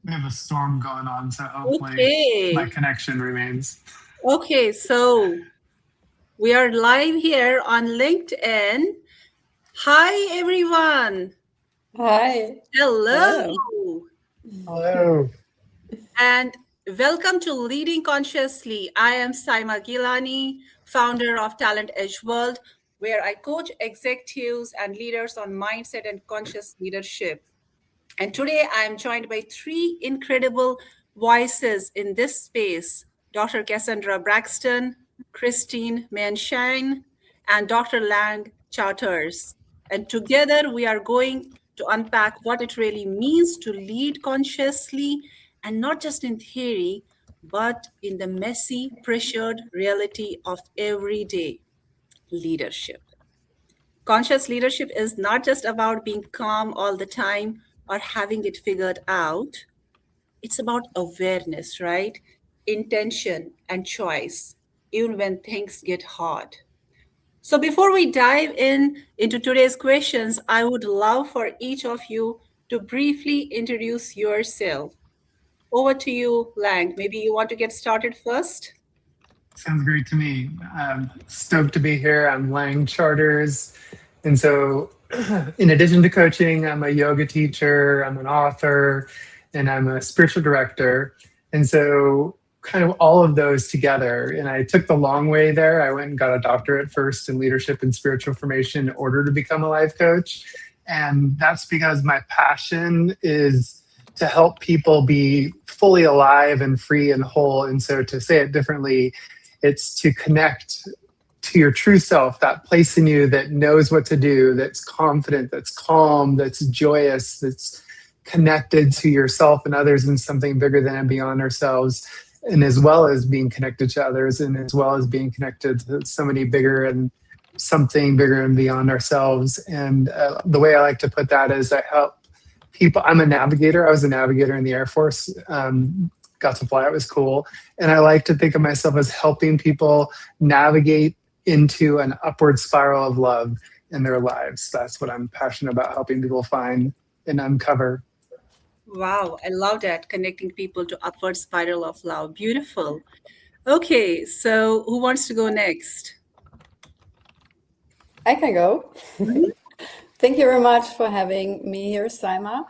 We have a storm going on, so hopefully my Okay. connection remains. Okay, so we are live here on LinkedIn. Hi, everyone. Hi. Hello. Hello. Hello. And welcome to Leading Consciously. I am Saima Gilani, founder of Talent Edge World, where I coach executives and leaders on mindset and conscious leadership. And today I am joined by three incredible voices in this space: Dr. Cassandra Braxton, Christine Manshine, and Dr. Lang Charters. And together we are going to unpack what it really means to lead consciously, and not just in theory, but in the messy, pressured reality of everyday leadership. Conscious leadership is not just about being calm all the time or having it figured out. It's about awareness, right? Intention and choice, even when things get hard. So before we dive in into today's questions, I would love for each of you to briefly introduce yourself. Over to you, Lang. Maybe you want to get started first? Sounds great to me. I'm stoked to be here. I'm Lang Charters. And so, in addition to coaching, I'm a yoga teacher, I'm an author, and I'm a spiritual director. And so, kind of all of those together. And I took the long way there. I went and got a doctorate first in leadership and spiritual formation in order to become a life coach. And that's because my passion is to help people be fully alive and free and whole. And so, to say it differently, it's to connect to your true self, that place in you that knows what to do, that's confident, that's calm, that's joyous, that's connected to yourself and others and something bigger than and beyond ourselves, and as well as being connected to others, and as well as being connected to somebody bigger and something bigger and beyond ourselves. And the way I like to put that is I help people. I'm a navigator. I was a navigator in the Air Force. Got to fly. It was cool. And I like to think of myself as helping people navigate into an upward spiral of love in their lives. That's what I'm passionate about, helping people find and uncover. Wow, I love that. Connecting people to upward spiral of love. Beautiful. Okay, so who wants to go next? I can go. Mhm. Thank you very much for having me here, Saima.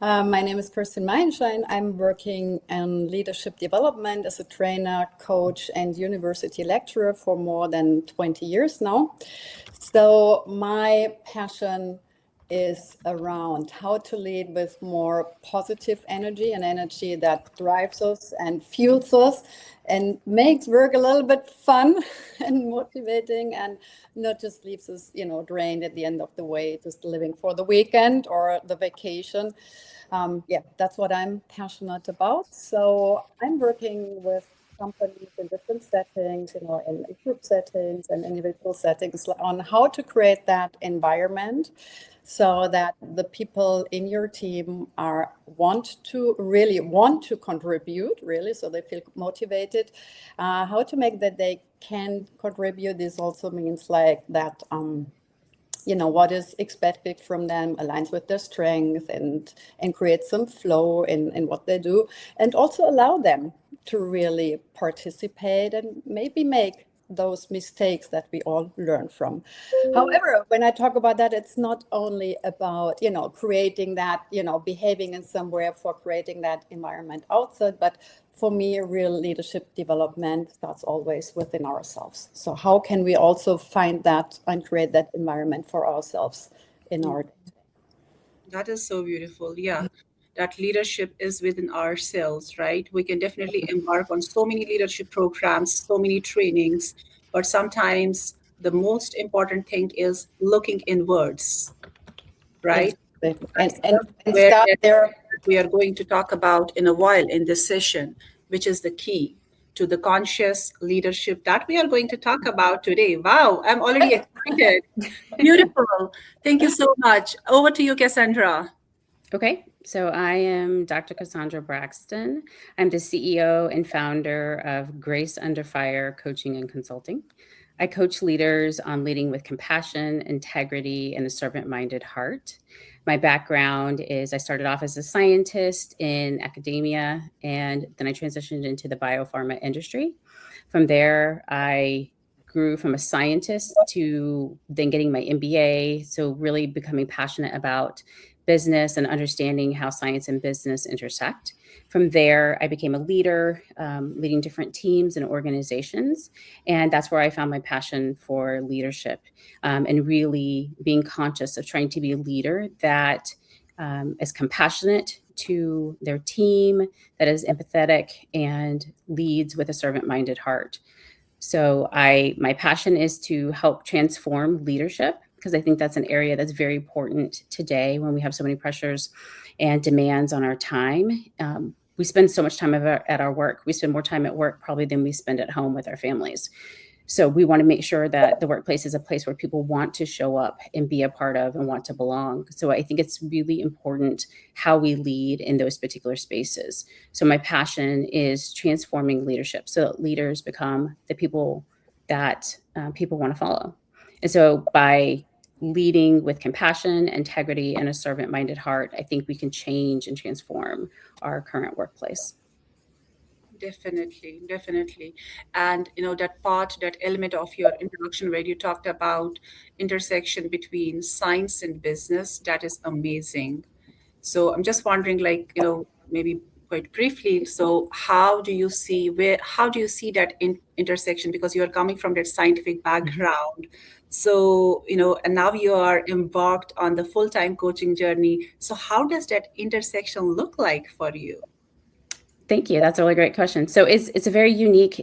My name is Kirsten Meinschein. I'm working in leadership development as a trainer, coach, and university lecturer for more than 20 years now. So my passion is around how to lead with more positive energy, and energy that drives us and fuels us and makes work a little bit fun and motivating, and not just leaves us, drained at the end of the way, just living for the weekend or the vacation. Yeah, that's what I'm passionate about. So I'm working with companies in different settings, in group settings and individual settings, on how to create that environment so that the people in your team really want to contribute, really, so they feel motivated. How to make that they can contribute. This also means like that. What is expected from them aligns with their strength, and create some flow in what they do, and also allow them to really participate and maybe make those mistakes that we all learn from. However, when I talk about that, it's not only about, creating that, behaving in somewhere for creating that environment outside, but for me, real leadership development starts always within ourselves. So how can we also find that and create that environment for ourselves in our day? That is so beautiful. Yeah, that leadership is within ourselves, right? We can definitely embark on so many leadership programs, so many trainings, but sometimes the most important thing is looking inwards, right? Exactly. And, That's and, and where start there. we are going to talk about in a while in this session, which is the key to the conscious leadership that we are going to talk about today. Wow, I'm already Right. excited. Beautiful. Thank you so much. Over to you, Cassandra. Okay, so I am Dr. Cassandra Braxton. I'm the CEO and founder of Grace Under Fire Coaching and Consulting. I coach leaders on leading with compassion, integrity, and a servant minded heart. My background is I started off as a scientist in academia, and then I transitioned into the biopharma industry. From there, I grew from a scientist to then getting my MBA. So really becoming passionate about business and understanding how science and business intersect. From there, I became a leader, leading different teams and organizations. And that's where I found my passion for leadership, and really being conscious of trying to be a leader that is compassionate to their team, that is empathetic, and leads with a servant-minded heart. So my passion is to help transform leadership, because I think that's an area that's very important today when we have so many pressures and demands on our time. We spend so much time at our work. We spend more time at work probably than we spend at home with our families. So we want to make sure that the workplace is a place where people want to show up and be a part of and want to belong. So I think it's really important how we lead in those particular spaces. So my passion is transforming leadership so that leaders become the people that people want to follow. And so by leading with compassion, integrity, and a servant-minded heart, I think we can change and transform our current workplace. Definitely. And that element of your introduction where you talked about intersection between science and business, that is amazing. So I'm just wondering, like, maybe quite briefly, so how do you see that intersection? Because you are coming from that scientific background. So, and now you are embarked on the full-time coaching journey. So how does that intersection look like for you? Thank you. That's a really great question. So it's a very unique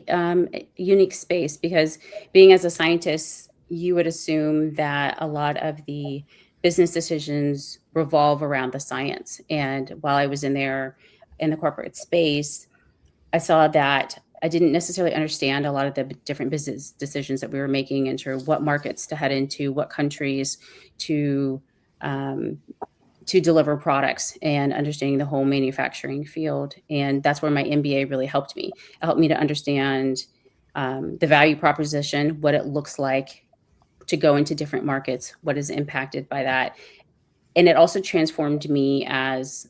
space, because being as a scientist, you would assume that a lot of the business decisions revolve around the science. And while I was in the corporate space, I saw that I didn't necessarily understand a lot of the different business decisions that we were making, into what markets to head into, what countries to deliver products, and understanding the whole manufacturing field. And that's where my MBA really helped me. It helped me to understand the value proposition, what it looks like to go into different markets, what is impacted by that. And it also transformed me as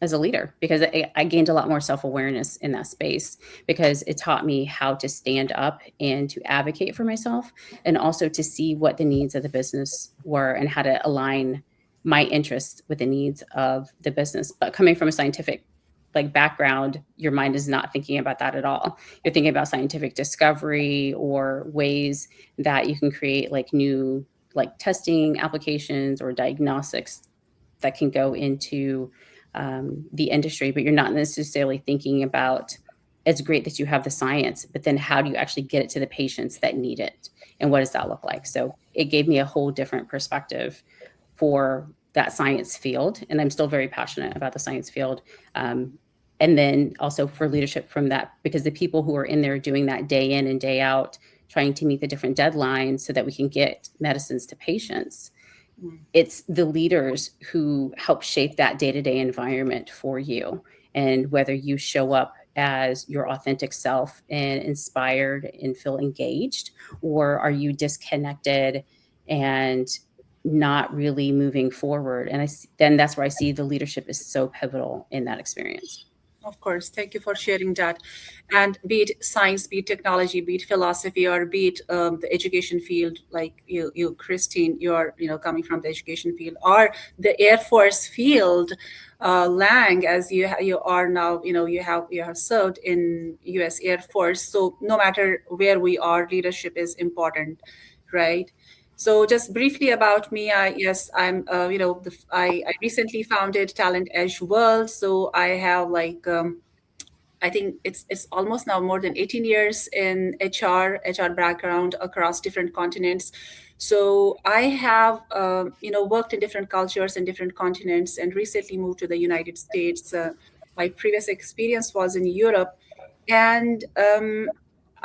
a leader, because I gained a lot more self-awareness in that space, because it taught me how to stand up and to advocate for myself, and also to see what the needs of the business were and how to align my interests with the needs of the business. But coming from a scientific background, your mind is not thinking about that at all. You're thinking about scientific discovery or ways that you can create new testing applications or diagnostics that can go into the industry, but you're not necessarily thinking about, it's great that you have the science, but then how do you actually get it to the patients that need it? And what does that look like? So it gave me a whole different perspective for that science field. And I'm still very passionate about the science field. And then also for leadership from that, because the people who are in there doing that day in and day out, trying to meet the different deadlines so that we can get medicines to patients, it's the leaders who help shape that day-to-day environment for you. And whether you show up as your authentic self and inspired and feel engaged, or are you disconnected and not really moving forward? And then that's where I see the leadership is so pivotal in that experience. Of course. Thank you for sharing that. And be it science, be it technology, be it philosophy, or be it the education field, like you, Christine, you're coming from the education field, or the Air Force field, Lang, as you are now, you have served in U.S. Air Force. So no matter where we are, leadership is important, right? So just briefly about me, yes, I'm, I recently founded Talent Edge World. So I have I think it's almost now more than 18 years in HR background across different continents. So I have, worked in different cultures and different continents, and recently moved to the United States. My previous experience was in Europe, and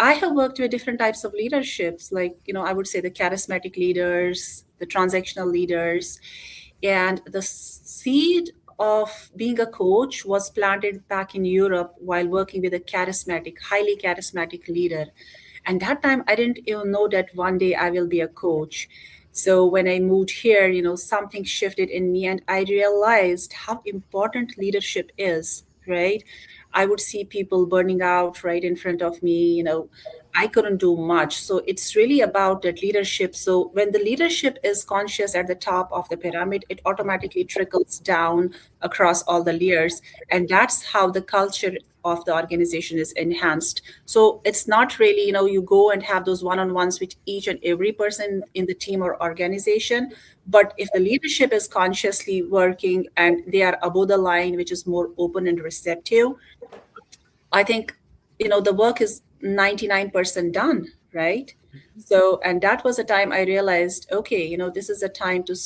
I have worked with different types of leaderships, I would say the charismatic leaders, the transactional leaders, and the seed of being a coach was planted back in Europe while working with a highly charismatic leader. And that time I didn't even know that one day I will be a coach. So when I moved here, something shifted in me and I realized how important leadership is, right? I would see people burning out right in front of me, I couldn't do much. So it's really about that leadership. So when the leadership is conscious at the top of the pyramid, it automatically trickles down across all the layers. And that's how the culture of the organization is enhanced. So it's not really, you go and have those one-on-ones with each and every person in the team or organization. But if the leadership is consciously working and they are above the line, which is more open and receptive, I think, the work is 99% done, right? So, and that was a time I realized, okay, this is a time to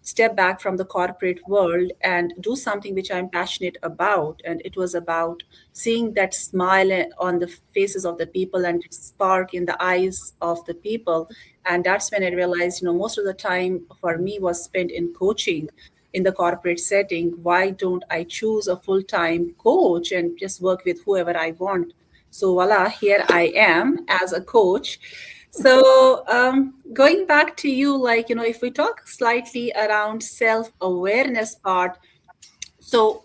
step back from the corporate world and do something which I'm passionate about. And it was about seeing that smile on the faces of the people and spark in the eyes of the people. And that's when I realized, most of the time for me was spent in coaching in the corporate setting. Why don't I choose a full-time coach and just work with whoever I want? So voila, here I am as a coach. So going back to you, if we talk slightly around self-awareness part, so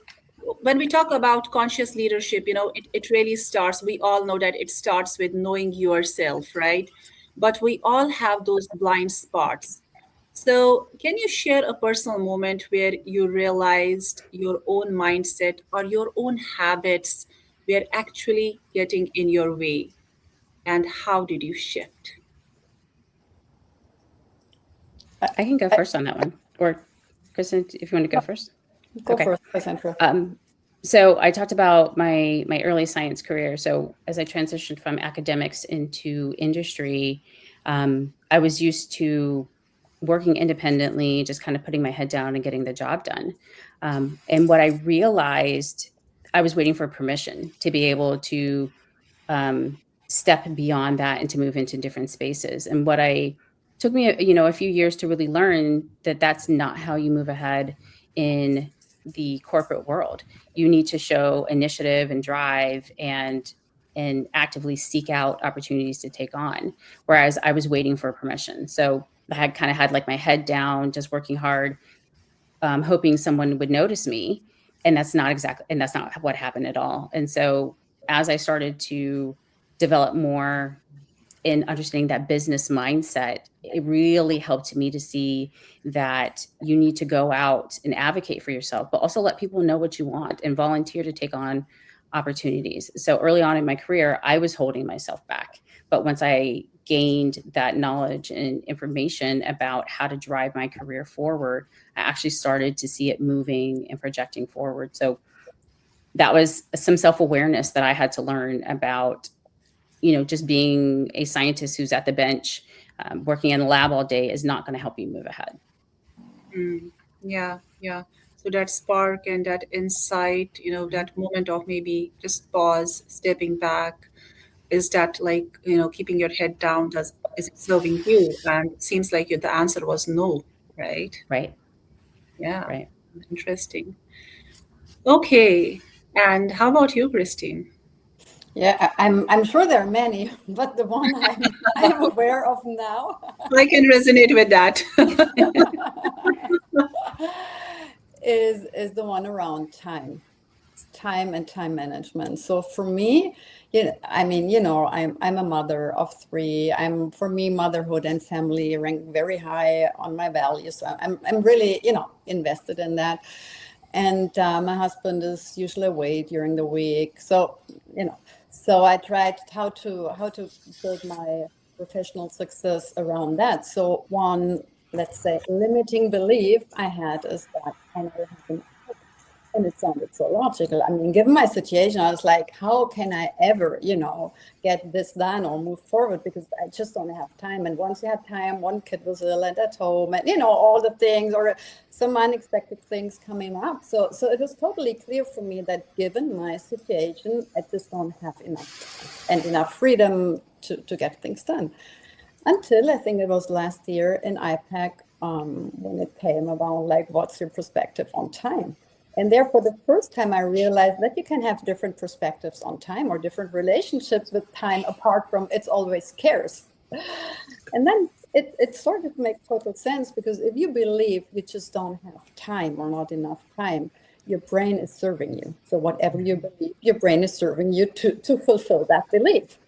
when we talk about conscious leadership, it really starts, we all know that it starts with knowing yourself, right? But we all have those blind spots. So can you share a personal moment where you realized your own mindset or your own habits were actually getting in your way? And how did you shift? I can go I- first on that one. Or Kristen, if you want to go first. Go Okay. first, Cassandra. So I talked about my early science career. So as I transitioned from academics into industry, I was used to working independently, just kind of putting my head down and getting the job done. And what I realized, I was waiting for permission to be able to step beyond that and to move into different spaces. And what I took me, a few years to really learn that that's not how you move ahead in the corporate world. You need to show initiative and drive and actively seek out opportunities to take on. Whereas I was waiting for permission. So I had kind of had like my head down, just working hard, hoping someone would notice me. And that's not what happened at all. And so as I started to develop more in understanding that business mindset, it really helped me to see that you need to go out and advocate for yourself, but also let people know what you want and volunteer to take on opportunities. So early on in my career, I was holding myself back. But once I gained that knowledge and information about how to drive my career forward, I actually started to see it moving and projecting forward. So that was some self-awareness that I had to learn about, just being a scientist who's at the bench, working in the lab all day is not going to help you move ahead. Yeah, yeah. So that spark and that insight, that moment of maybe just pause, stepping back, is that like, keeping your head down, is it serving you? And it seems like the answer was no, right? Right. Yeah, Right. interesting. Okay. And how about you, Christine? Yeah, I'm sure there are many, but the one I'm aware of now I can resonate with that. is the one around time and time management. So for me, I'm a mother of three. For me, motherhood and family rank very high on my values. So I'm really, invested in that. And my husband is usually away during the week. So, so I tried how to build my professional success around that. So one, let's say, limiting belief I had is that I never have enough. And it sounded so logical. I mean, given my situation, I was like, how can I ever, get this done or move forward? Because I just don't have time. And once you have time, one kid was ill and at home and, all the things or some unexpected things coming up. So it was totally clear for me that given my situation, I just don't have enough time and enough freedom to get things done. Until I think it was last year in IPAC, when it came about, like, what's your perspective on time? And therefore, the first time I realized that you can have different perspectives on time or different relationships with time apart from it's always scarce. And then it started to make total sense, because if you believe you just don't have time or not enough time, your brain is serving you. So whatever you believe, your brain is serving you to fulfill that belief.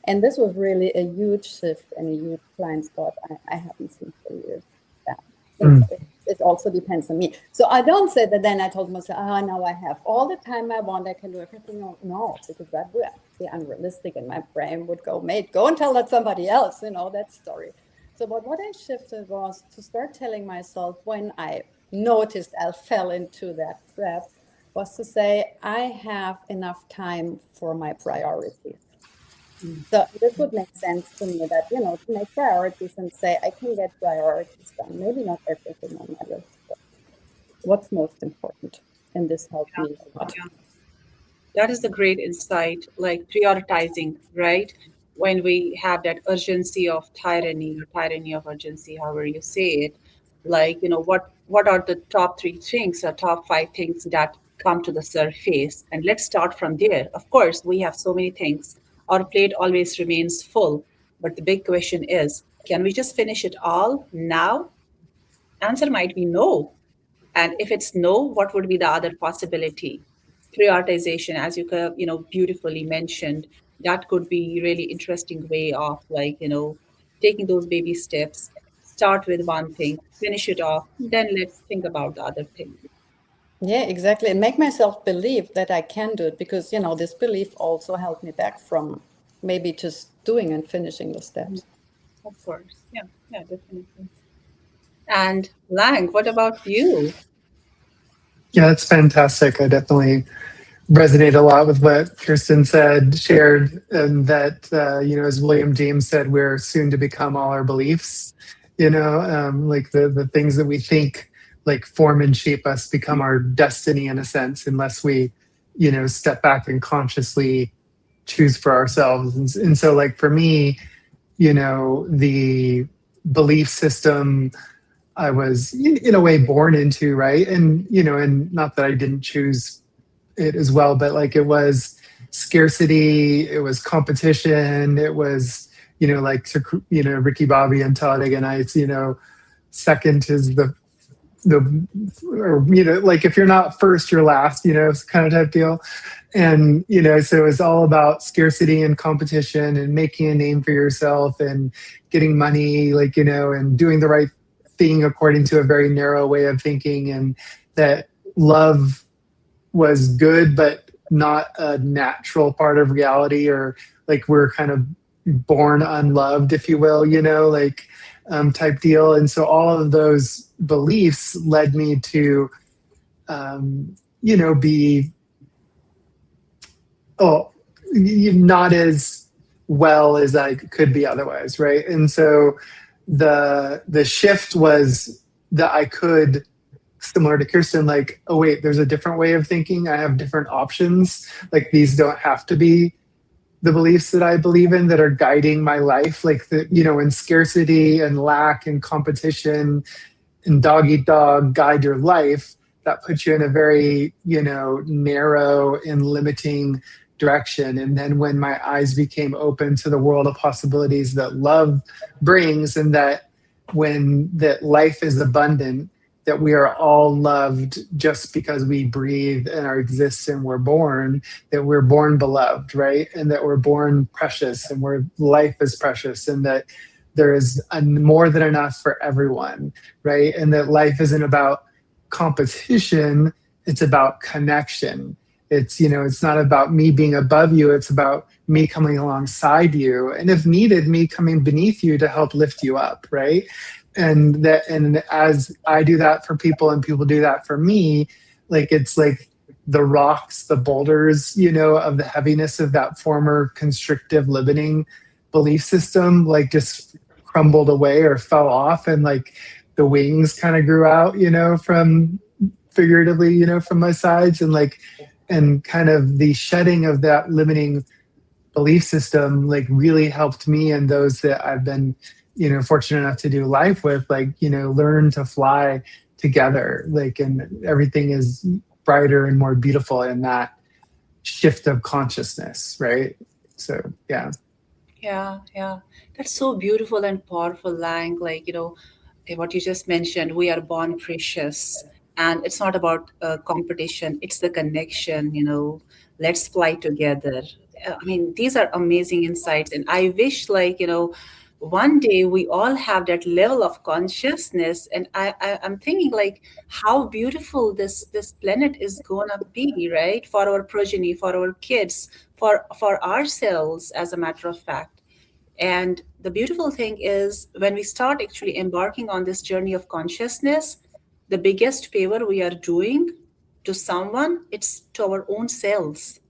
And this was really a huge shift and a huge blind spot I haven't seen for years. Yeah. It also depends on me. So I don't say that then I told myself, now I have all the time I want, I can do everything. No, because that would be unrealistic, and my brain would go, mate, go and tell that somebody else, that story. So but what I shifted was to start telling myself, when I noticed I fell into that trap, was to say, I have enough time for my priorities. So this would make sense to me, that, to make priorities and say, I can get priorities done. Maybe not everything on my list, but what's most important. And this helped me a lot. Yeah. That is the great insight, like prioritizing, right? When we have that urgency of tyranny, or tyranny of urgency, however you say it, like, what are the top three things or top five things that come to the surface? And let's start from there. Of course, we have so many things. Our plate always remains full. But the big question is, can we just finish it all now? Answer might be no. And if it's no, what would be the other possibility? Prioritization, as beautifully mentioned, that could be really interesting way of, like, taking those baby steps. Start with one thing, finish it off, then let's think about the other thing. Yeah, exactly. And make myself believe that I can do it, because, this belief also held me back from maybe just doing and finishing the steps. Of course. Yeah, definitely. And Lang, what about you? Yeah, that's fantastic. I definitely resonate a lot with what Kirsten said, shared, and that, as William James said, we're soon to become all our beliefs. Like the things that we think like form and shape us become our destiny in a sense, unless we, step back and consciously choose for ourselves. And so, like for me, the belief system I was in a way born into, right? And, and not that I didn't choose it as well, but like it was scarcity, it was competition, it was, like, Ricky Bobby and Talladega Nights, second is the, or, like if you're not first, you're last, kind of type deal. And, so it was all about scarcity and competition and making a name for yourself and getting money, like, and doing the right thing according to a very narrow way of thinking. And that love was good, but not a natural part of reality, or like we're kind of born unloved, if you will, like type deal. And so all of those beliefs led me to, be not as well as I could be otherwise, right? And so the shift was that I could, similar to Kirsten, like, oh wait, there's a different way of thinking. I have different options. Like these don't have to be the beliefs that I believe in that are guiding my life. Like in scarcity and lack and competition and dog eat dog guide your life, that puts you in a very, narrow and limiting direction. And then when my eyes became open to the world of possibilities that love brings, and that life is abundant, that we are all loved just because we breathe and are exist and we're born, that we're born beloved, right? And that we're born precious, and life is precious, and that there is more than enough for everyone, right? And that life isn't about competition, it's about connection. It's, it's not about me being above you, it's about me coming alongside you. And if needed, me coming beneath you to help lift you up, right? And as I do that for people and people do that for me, like it's like the rocks, the boulders, of the heaviness of that former constrictive limiting belief system, like just crumbled away or fell off, and like the wings kind of grew out, from figuratively, from my sides, and kind of the shedding of that limiting belief system, like really helped me and those that I've been, fortunate enough to do life with, like, learn to fly together, like, and everything is brighter and more beautiful in that shift of consciousness, right? So, yeah. Yeah. That's so beautiful and powerful, Lang. Like, what you just mentioned, we are born precious. And it's not about competition, it's the connection, let's fly together. I mean, these are amazing insights. And I wish, like, one day we all have that level of consciousness. And I'm thinking, like, how beautiful this planet is gonna be, right? For our progeny, for our kids, for ourselves, as a matter of fact. And the beautiful thing is, when we start actually embarking on this journey of consciousness, the biggest favor we are doing to someone, it's to our own selves,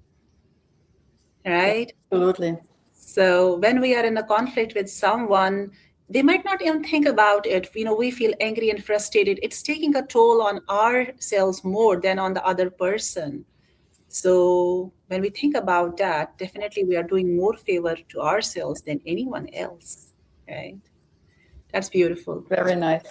Yeah, right? absolutely. So when we are in a conflict with someone, they might not even think about it. We feel angry and frustrated. It's taking a toll on ourselves more than on the other person. So when we think about that, definitely we are doing more favor to ourselves than anyone else, right? That's beautiful. Very nice.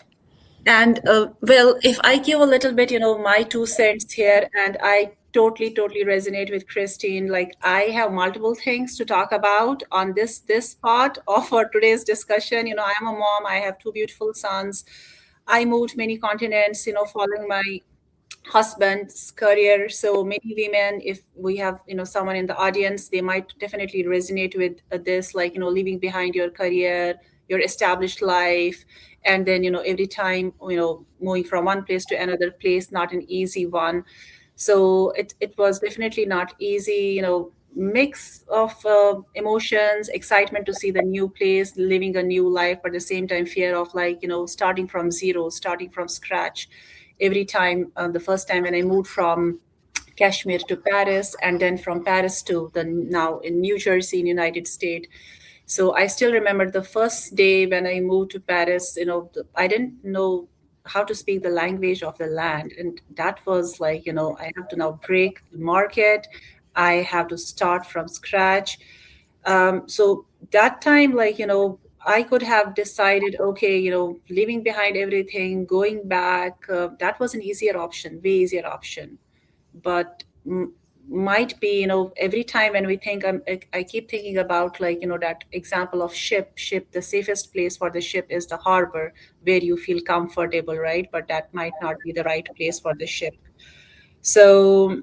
And well, if I give a little bit, my 2 cents here, and I totally resonate with Christine. Like, I have multiple things to talk about on this part of our today's discussion. I'm a mom. I have two beautiful sons. I moved many continents, following my husband's career. So many women, if we have someone in the audience, they might definitely resonate with this, like, leaving behind your career, your established life, and then every time, moving from one place to another place, not an easy one. So it was definitely not easy, mix of emotions, excitement to see the new place, living a new life, but at the same time fear of, like, starting from zero, starting from scratch. Every time, the first time when I moved from Kashmir to Paris, and then from Paris to the now in New Jersey in United States. So I still remember the first day when I moved to Paris. I didn't know how to speak the language of the land, and that was like, I have to now break the market. I have to start from scratch. So that time, like, I could have decided, okay, leaving behind everything, going back. That was an easier option, way easier option. But might be, every time when we think, I keep thinking about, like, that example of ship. The safest place for the ship is the harbor, where you feel comfortable, right? But that might not be the right place for the ship. So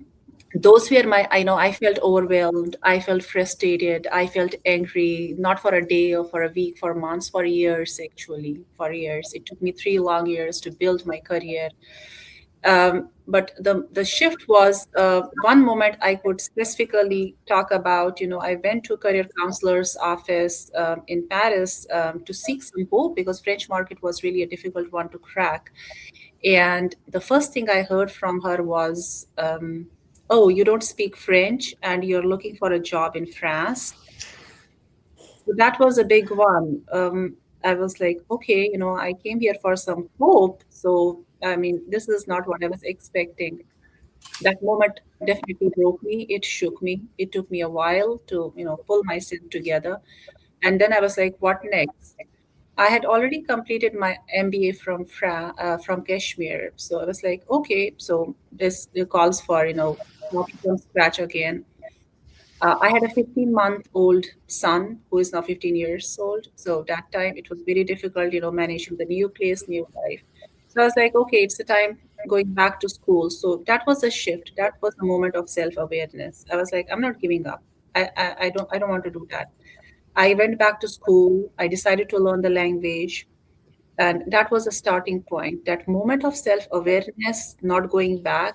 those were my, I know, I felt overwhelmed, I felt frustrated, I felt angry, not for a day or for a week, for months, for years. Actually, for years. It took me 3 long years to build my career. But the shift was, one moment I could specifically talk about. I went to career counselor's office in Paris, to seek some hope, because French market was really a difficult one to crack. And the first thing I heard from her was, "Oh, you don't speak French, and you're looking for a job in France." So that was a big one. I was like, okay, I came here for some hope. So, I mean, this is not what I was expecting. That moment definitely broke me. It shook me. It took me a while to, pull myself together. And then I was like, what next? I had already completed my MBA from Kashmir. So I was like, okay, so this calls for, starting from scratch again. I had a 15-month-old son who is now 15 years old. So that time it was very difficult, managing the new place, new life. So I was like, okay, it's the time going back to school. So that was a shift. That was a moment of self-awareness. I was like, I'm not giving up. I don't want to do that. I went back to school. I decided to learn the language. And that was a starting point. That moment of self awareness, not going back,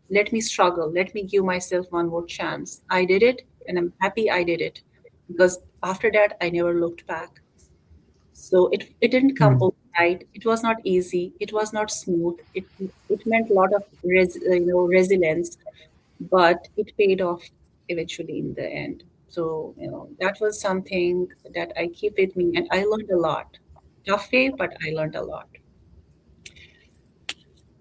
let me struggle, let me give myself one more chance. I did it, and I'm happy I did it, because after that, I never looked back. So it didn't come Mm. overnight. It was not easy. It was not smooth. It meant a lot of resilience, but it paid off eventually in the end. So, that was something that I keep with me, and I learned a lot. Tough way, but I learned a lot.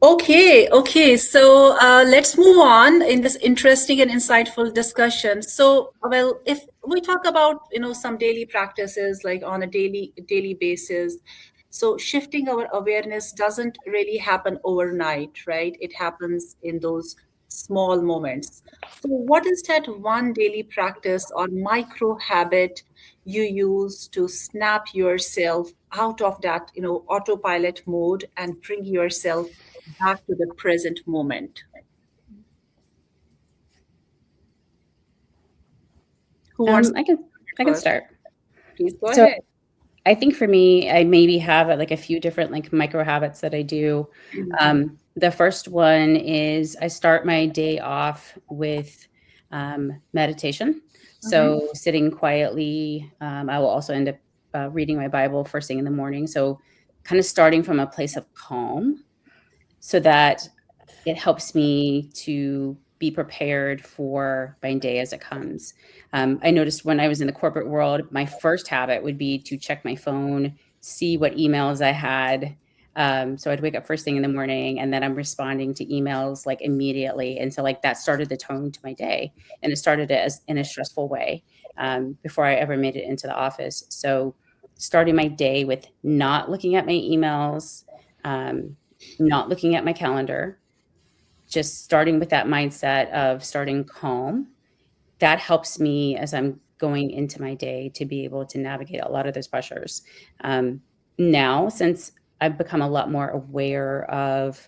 Okay. So let's move on in this interesting and insightful discussion. So, well, if we talk about some daily practices, like on a daily basis, so shifting our awareness doesn't really happen overnight, right? It happens in those small moments. So, what is that one daily practice or micro habit you use to snap yourself out of that, autopilot mode and bring yourself back to the present moment? Who wants to I can first? start. Please go So ahead. I think for me, I maybe have like a few different like micro habits that I do. The first one is I start my day off with meditation. So sitting quietly, I will also end up reading my Bible first thing in the morning. So kind of starting from a place of calm so that it helps me to be prepared for my day as it comes. I noticed when I was in the corporate world, my first habit would be to check my phone, see what emails I had. So I'd wake up first thing in the morning and then I'm responding to emails like immediately. And so like that started the tone to my day, and it started it as in a stressful way before I ever made it into the office. So starting my day with not looking at my emails, not looking at my calendar, just starting with that mindset of starting calm, that helps me as I'm going into my day to be able to navigate a lot of those pressures. Now, since I've become a lot more aware of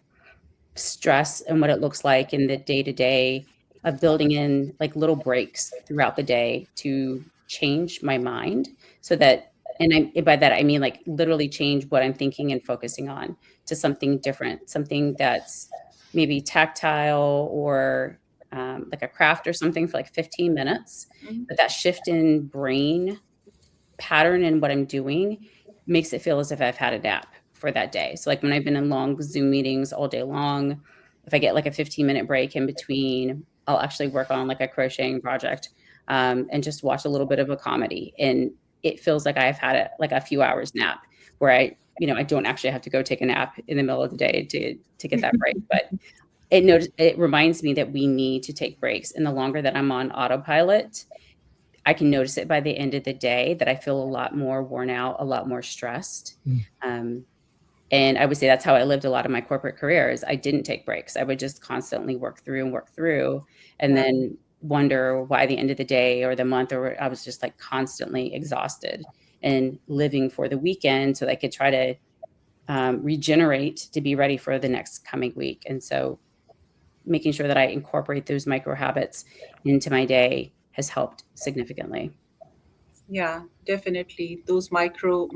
stress and what it looks like in the day to day, of building in like little breaks throughout the day to change my mind so that, and by that I mean like literally change what I'm thinking and focusing on to something different, something that's maybe tactile or like a craft or something for like 15 minutes. But that shift in brain pattern in what I'm doing makes it feel as if I've had a nap for that day. So like when I've been in long Zoom meetings all day long, if I get like a 15-minute break in between, I'll actually work on like a crocheting project and just watch a little bit of a comedy. And it feels like I've had like a few hours nap where I don't actually have to go take a nap in the middle of the day to get that break. But it reminds me that we need to take breaks. And the longer that I'm on autopilot, I can notice it by the end of the day that I feel a lot more worn out, a lot more stressed. And I would say that's how I lived a lot of my corporate careers. I didn't take breaks. I would just constantly work through, and then wonder why the end of the day or the month, or I was just like constantly exhausted and living for the weekend so that I could try to regenerate to be ready for the next coming week. And so making sure that I incorporate those micro habits into my day has helped significantly. Yeah, definitely. Those micro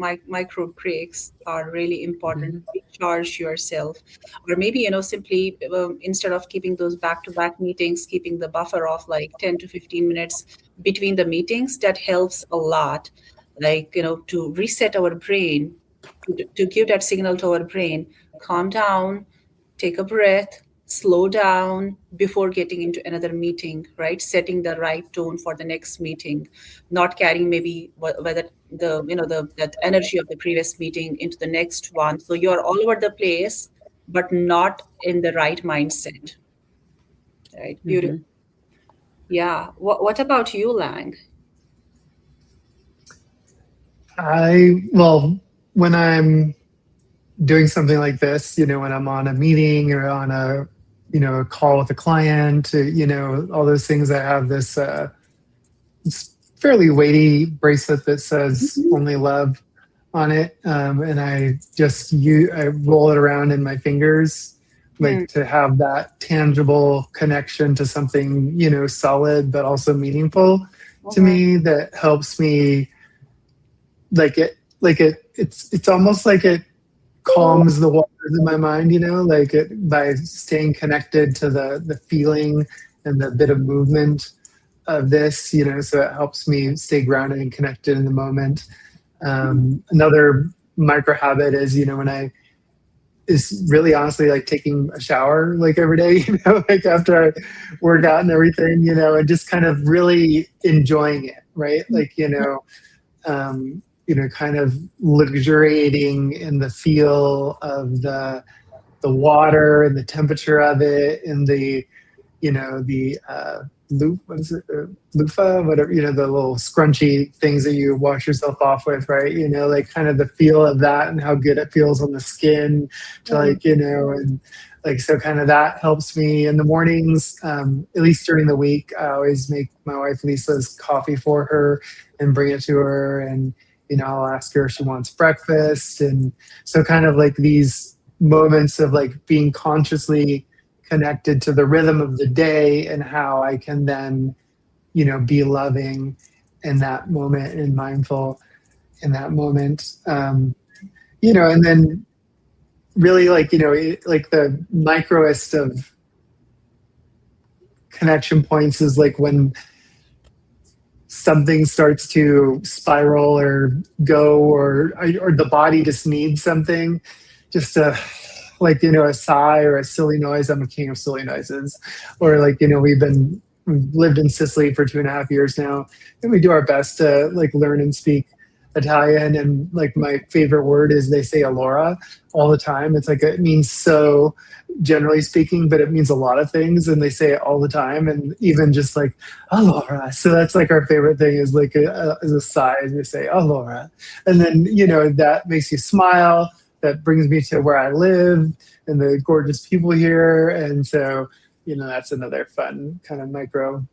breaks are really important to recharge yourself, or maybe simply instead of keeping those back-to-back meetings, keeping the buffer of like 10 to 15 minutes between the meetings. That helps a lot. Like to reset our brain, to give that signal to our brain, calm down, take a breath, slow down before getting into another meeting, right? Setting the right tone for the next meeting, not carrying maybe whether that energy of the previous meeting into the next one. So you're all over the place, but not in the right mindset, right? Beautiful. Yeah. What about you, Lang? Well, when I'm doing something like this, when I'm on a meeting or on a call with a client, all those things, I have this it's fairly weighty bracelet that says only love on it. And I roll it around in my fingers, like to have that tangible connection to something, solid, but also meaningful to me, that helps me it's almost like it calms the waters in my mind, by staying connected to the feeling and the bit of movement of this, so it helps me stay grounded and connected in the moment. Another micro habit is, is really honestly like taking a shower like every day, like after I work out and everything, and just kind of really enjoying it, right? Like, kind of luxuriating in the feel of the water and the temperature of it and the the what is it, loofah, whatever, the little scrunchy things that you wash yourself off with, right? Like kind of the feel of that and how good it feels on the skin to like, and like, so kind of that helps me in the mornings, at least during the week. I always make my wife Lisa's coffee for her and bring it to her. And, I'll ask her if she wants breakfast. And so kind of like these moments of like being consciously connected to the rhythm of the day and how I can then, be loving in that moment and mindful in that moment. And then really like, like the microest of connection points is like when something starts to spiral or go, or the body just needs something, just a like, a sigh or a silly noise. I'm a king of silly noises. Or like, we've lived in Sicily for 2.5 years now, and we do our best to like learn and speak Italian. And like my favorite word is they say allora all the time. It's like, it means so, generally speaking, but it means a lot of things, and they say it all the time. And even just like allora, so that's like our favorite thing, is like as a sigh, and you say allora, and then that makes you smile. That brings me to where I live and the gorgeous people here. And so that's another fun kind of micro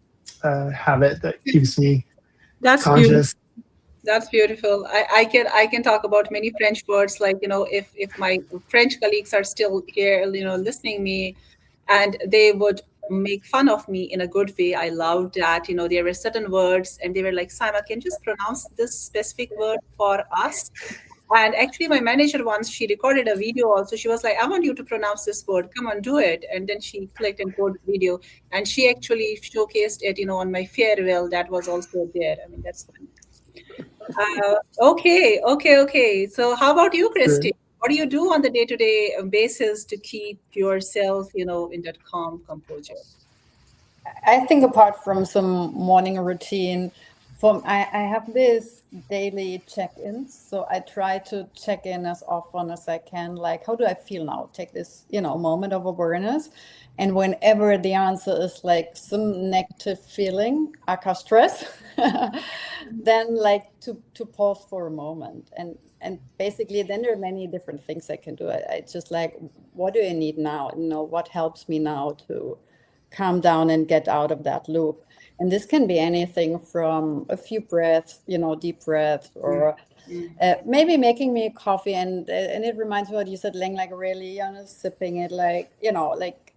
habit that keeps me That's conscious. beautiful. That's beautiful. I can talk about many French words, like, if my French colleagues are still here, listening me, and they would make fun of me in a good way. I loved that, there were certain words and they were like, Simon, can you just pronounce this specific word for us? And actually my manager once, she recorded a video also. She was like, I want you to pronounce this word. Come on, do it. And then she clicked and put the video. And she actually showcased it, on my farewell. That was also there. I mean, that's fun. Okay. So how about you, Christy? What do you do on the day-to-day basis to keep yourself, in that calm composure? I think apart from some morning routine, I have this daily check-ins. So I try to check in as often as I can. Like, how do I feel now? Take this, moment of awareness. And whenever the answer is like some negative feeling, aka stress, then like to pause for a moment. And basically then there are many different things I can do. I just like, what do I need now? What helps me now to calm down and get out of that loop. And this can be anything from a few breaths, deep breaths, or maybe making me a coffee. And it reminds me what you said, Leng, like really, sipping it, like, like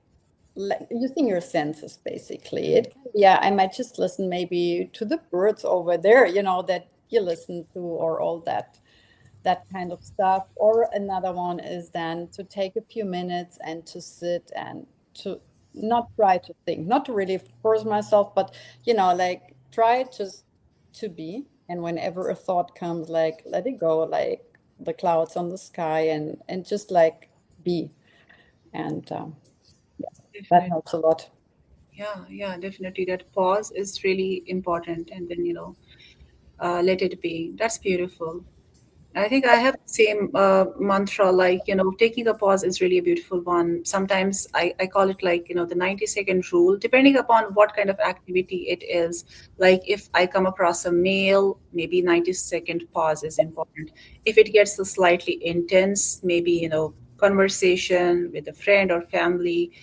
using your senses, basically. I might just listen maybe to the birds over there, that you listen to, or all that kind of stuff. Or another one is then to take a few minutes and to sit and to not try to think, not to really force myself, but like try just to be. And whenever a thought comes, like let it go, like the clouds on the sky, and just like be. And that helps a lot. Yeah, definitely. That pause is really important, and then let it be. That's beautiful. I think I have the same mantra, like, taking a pause is really a beautiful one. Sometimes I call it like, the 90-second rule, depending upon what kind of activity it is. Like if I come across a mail, maybe 90-second pause is important. If it gets slightly intense, maybe, conversation with a friend or family,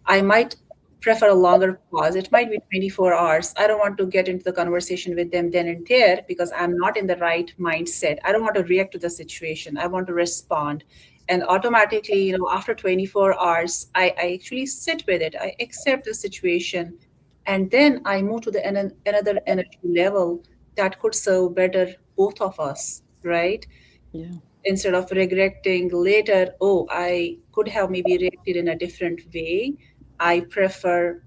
I might prefer a longer pause. It might be 24 hours. I don't want to get into the conversation with them then and there because I'm not in the right mindset. I don't want to react to the situation. I want to respond. And automatically, after 24 hours, I actually sit with it. I accept the situation. And then I move to the another energy level that could serve better both of us, right? Yeah. Instead of regretting later, oh, I could have maybe reacted in a different way. I prefer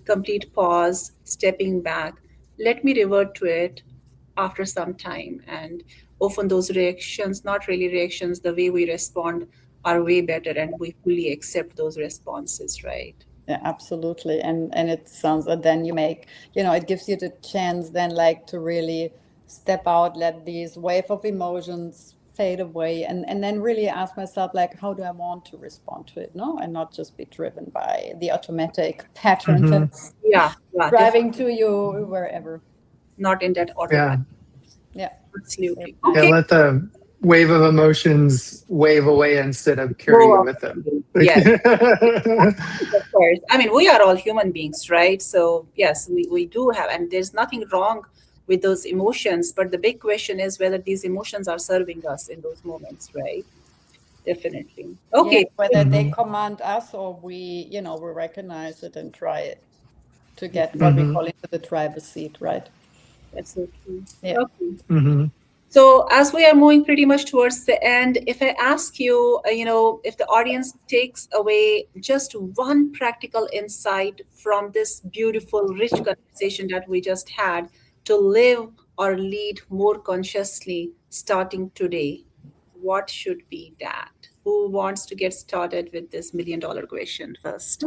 complete pause, stepping back. Let me revert to it after some time. And often those reactions, not really reactions, the way we respond are way better, and we fully accept those responses, right? Yeah, absolutely. And it sounds that then you make, it gives you the chance then like to really step out, let these wave of emotions fade away, and then really ask myself, like, how do I want to respond to it? No, and not just be driven by the automatic pattern Mhm. that's Yeah, driving to you wherever. not in that Yeah. autopilot. Yeah. Absolutely. Yeah, Okay. let the wave of emotions wave away instead of carry you with them. Yes, of course. I mean, we are all human beings, right? So yes, we do have, and there's nothing wrong with those emotions. But the big question is whether these emotions are serving us in those moments, right? Definitely. Yeah, Okay. whether they Mhm. command us or we recognize it and try it to get what we Mhm. call into the driver's seat, right? That's so true. Yeah. Okay. Mhm. So as we are moving pretty much towards the end, if I ask you, if the audience takes away just one practical insight from this beautiful, rich conversation that we just had to live or lead more consciously starting today, what should be that? Who wants to get started with this $1,000,000 question first?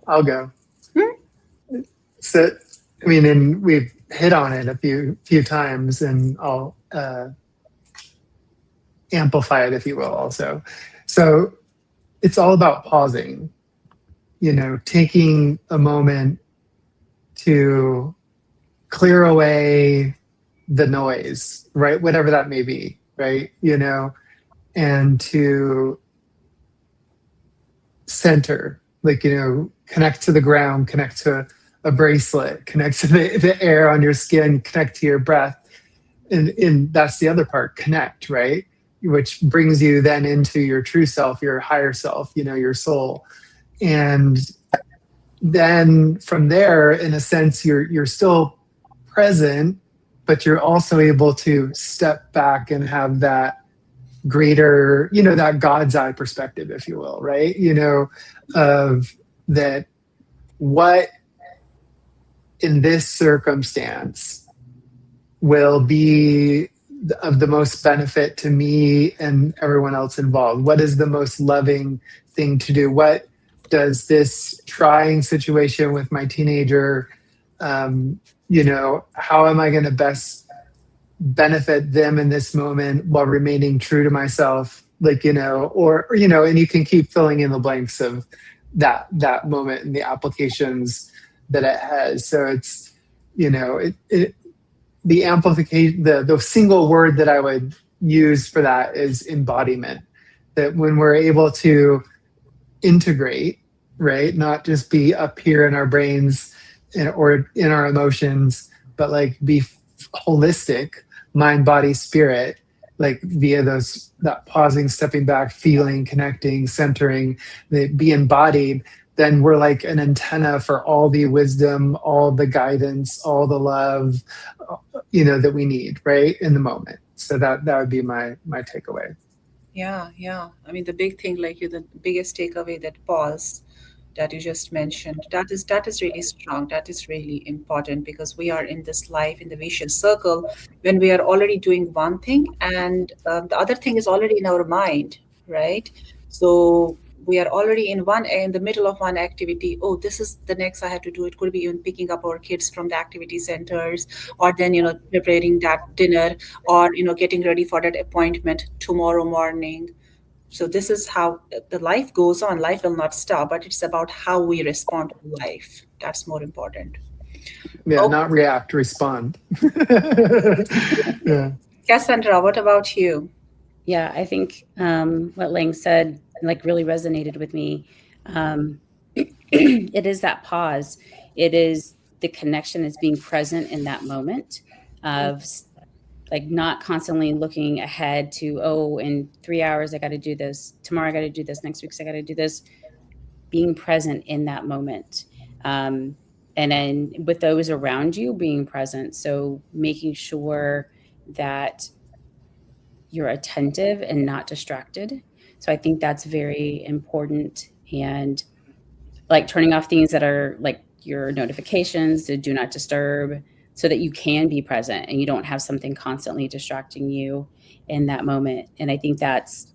I'll go. Hmm? So, I mean, and we've hit on it a few times, and I'll amplify it, if you will, also. So, it's all about pausing. Taking a moment to clear away the noise, right? Whatever that may be, right? And to center, like, connect to the ground, connect to a bracelet, connect to the air on your skin, connect to your breath. And that's the other part, connect, right? Which brings you then into your true self, your higher self, your soul. And then from there, in a sense, you're still present, but you're also able to step back and have that greater, that God's eye perspective, if you will, right? Of that, what in this circumstance will be of the most benefit to me and everyone else involved? What is the most loving thing to do? What does this trying situation with my teenager, how am I going to best benefit them in this moment while remaining true to myself? And you can keep filling in the blanks of that moment and the applications that it has. So it's, the amplification, the single word that I would use for that is embodiment. That when we're able to integrate, right, not just be up here in our brains or in our emotions, but like be holistic, mind, body, spirit, like via that pausing, stepping back, feeling, connecting, centering, be embodied, then we're like an antenna for all the wisdom, all the guidance, all the love, that we need, right, in the moment. So that would be my takeaway. Yeah. I mean, the big thing, like the biggest takeaway, that pause that you just mentioned, that is really strong. That is really important because we are in this life in the vicious circle when we are already doing one thing and the other thing is already in our mind, right? So we are already in the middle of one activity. Oh, this is the next I have to do. It could be even picking up our kids from the activity centers, or then preparing that dinner, or getting ready for that appointment tomorrow morning. So this is how the life goes on. Life will not stop, but it's about how we respond to life. That's more important. Yeah, Oh, not react, respond. Yeah. Cassandra, what about you? Yeah, I think what Lang said like really resonated with me. It is that pause. It is the connection is being present in that moment of like not constantly looking ahead to, oh, in 3 hours I got to do this, tomorrow I got to do this, next week I got to do this. Being present in that moment, and then with those around you being present. So making sure that you're attentive and not distracted. So I think that's very important. And like turning off things that are like your notifications to do not disturb so that you can be present and you don't have something constantly distracting you in that moment. And I think that's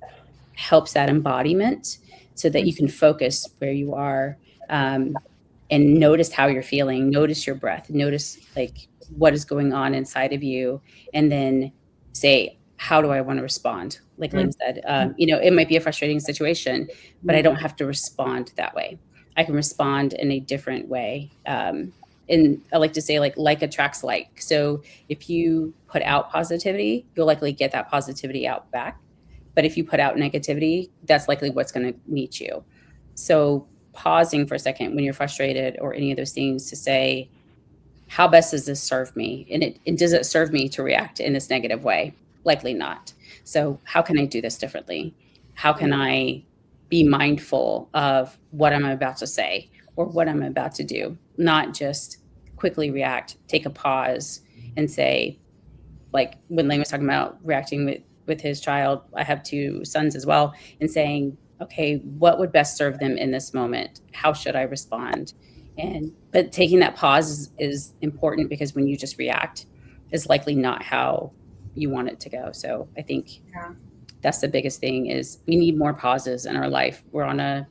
helps that embodiment so that you can focus where you are, and notice how you're feeling, notice your breath, notice like what is going on inside of you, and then say, how do I want to respond? Like Ling said, it might be a frustrating situation, but I don't have to respond that way. I can respond in a different way. And I like to say like attracts like. So if you put out positivity, you'll likely get that positivity out back. But if you put out negativity, that's likely what's going to meet you. So pausing for a second when you're frustrated or any of those things to say, how best does this serve me? And does it serve me to react in this negative way? Likely not. So how can I do this differently? How can I be mindful of what I'm about to say or what I'm about to do? Not just quickly react, take a pause and say, like when Lane was talking about reacting with his child, I have 2 sons as well, and saying, okay, what would best serve them in this moment? How should I respond? But taking that pause is important, because when you just react is likely not how you want it to go. So I think that's the biggest thing, is we need more pauses in our life. We're in a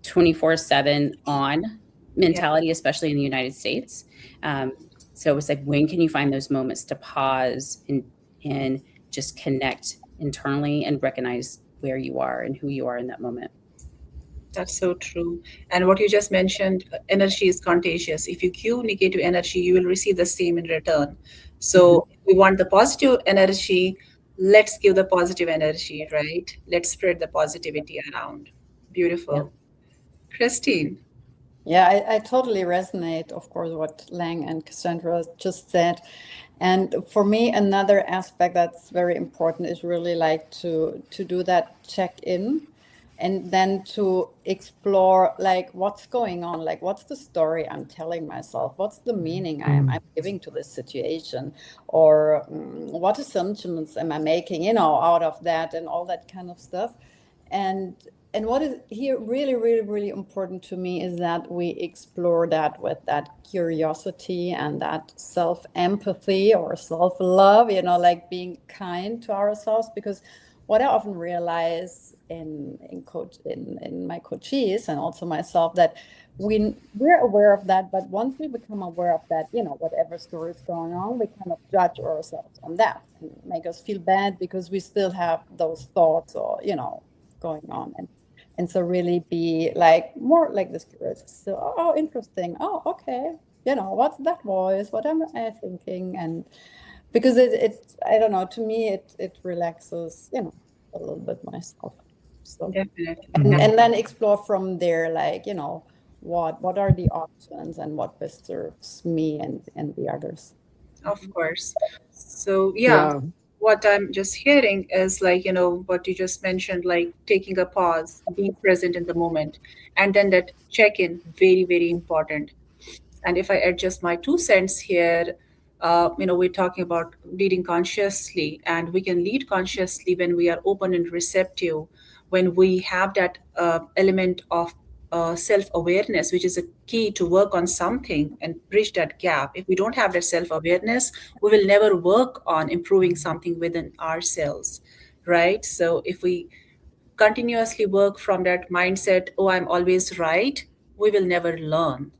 24/7 on mentality, especially in the United States. So it's like, when can you find those moments to pause and just connect internally and recognize where you are and who you are in that moment? That's so true. And what you just mentioned, energy is contagious. If you give negative energy, you will receive the same in return. So if we want the positive energy, let's give the positive energy, right? Let's spread the positivity around. Beautiful. Christine. Yeah, I totally resonate, of course, what Lang and Cassandra just said. And for me, another aspect that's very important is really like to do that check-in, and then to explore like what's going on, like what's the story I'm telling myself, what's the meaning I'm giving to this situation, or what assumptions am I making, out of that, and all that kind of stuff. And what is here really, really, really important to me is that we explore that with that curiosity and that self-empathy or self-love, like being kind to ourselves. Because what I often realize in my coachees and also myself, that we're aware of that, but once we become aware of that, whatever story is going on, we kind of judge ourselves on that and make us feel bad because we still have those thoughts or going on. And so really be like more like this curious. So, oh, interesting. Oh, okay. What's that voice? What am I thinking? And because it I don't know, to me, it relaxes, a little bit myself. So, Definitely. and then explore from there, like, what are the options and what best serves me and the others. Of course. So, what I'm just hearing is like, what you just mentioned, like taking a pause, being present in the moment, and then that check-in, very, very important. And if I adjust my 2 cents here, we're talking about leading consciously, and we can lead consciously when we are open and receptive, when we have that element of self-awareness, which is a key to work on something and bridge that gap. If we don't have that self-awareness, we will never work on improving something within ourselves, right? So if we continuously work from that mindset, oh, I'm always right, we will never learn.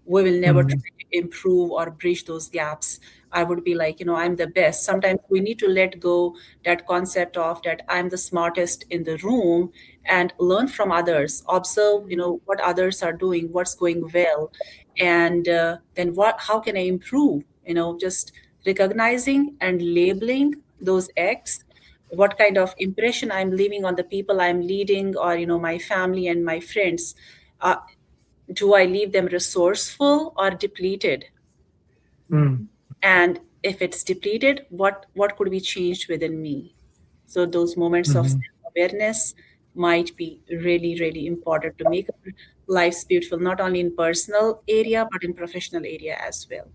We will never try to improve or bridge those gaps. I would be like, I'm the best. Sometimes we need to let go that concept of that I'm the smartest in the room, and learn from others, observe, what others are doing, what's going well, and then how can I improve? Just recognizing and labeling those acts, what kind of impression I'm leaving on the people I'm leading, or my family and my friends. Do I leave them resourceful or depleted? And if it's depleted, what could be changed within me? So those moments of self-awareness might be really, really important to make our lives beautiful, not only in personal area, but in professional area as well.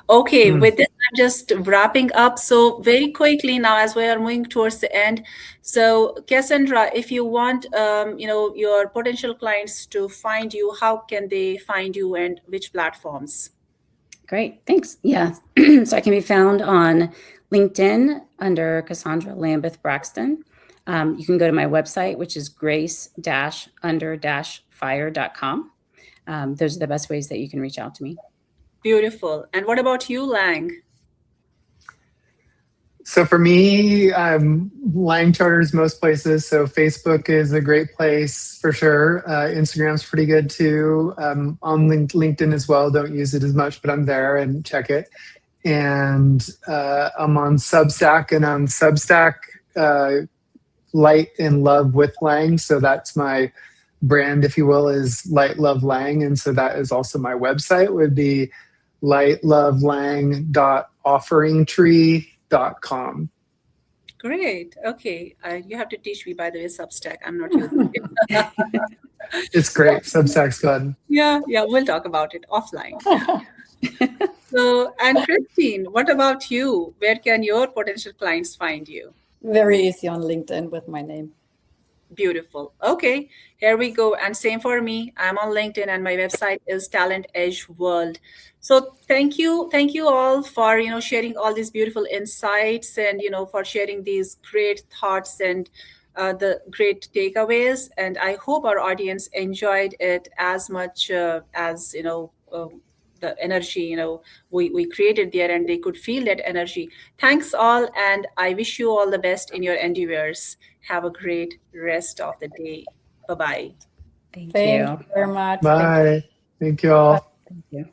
Okay, with this, I'm just wrapping up. So very quickly now, as we are moving towards the end. So Cassandra, if you want, your potential clients to find you, how can they find you and which platforms? Great, thanks. Yeah, so I can be found on LinkedIn under Cassandra Lambeth Braxton. You can go to my website, which is grace-under-fire.com. Those are the best ways that you can reach out to me. Beautiful. And what about you, Lang? So for me, Lang Charters most places. So Facebook is a great place for sure. Instagram's pretty good too. On LinkedIn as well. Don't use it as much, but I'm there and check it. And I'm on Substack, and on Substack, Light and Love with Lang. So that's my brand, if you will, is Light Love Lang. And so that is also my website, would be lightlovelang.offeringtree.com. Great. Okay. You have to teach me, by the way, Substack. I'm not using it. It's great. Substack's good. Yeah, we'll talk about it offline. So, and Christine, what about you? Where can your potential clients find you? Very easy on LinkedIn with my name. Beautiful. Okay, here we go. And same for me. I'm on LinkedIn and my website is Talent Edge World. So thank you all for sharing all these beautiful insights and for sharing these great thoughts and the great takeaways. And I hope our audience enjoyed it as much as the energy we created there, and they could feel that energy. Thanks all, and I wish you all the best in your endeavors. Have a great rest of the day. Bye-bye. Thank Thank you. you very much. Bye. Thank you all. Thank you.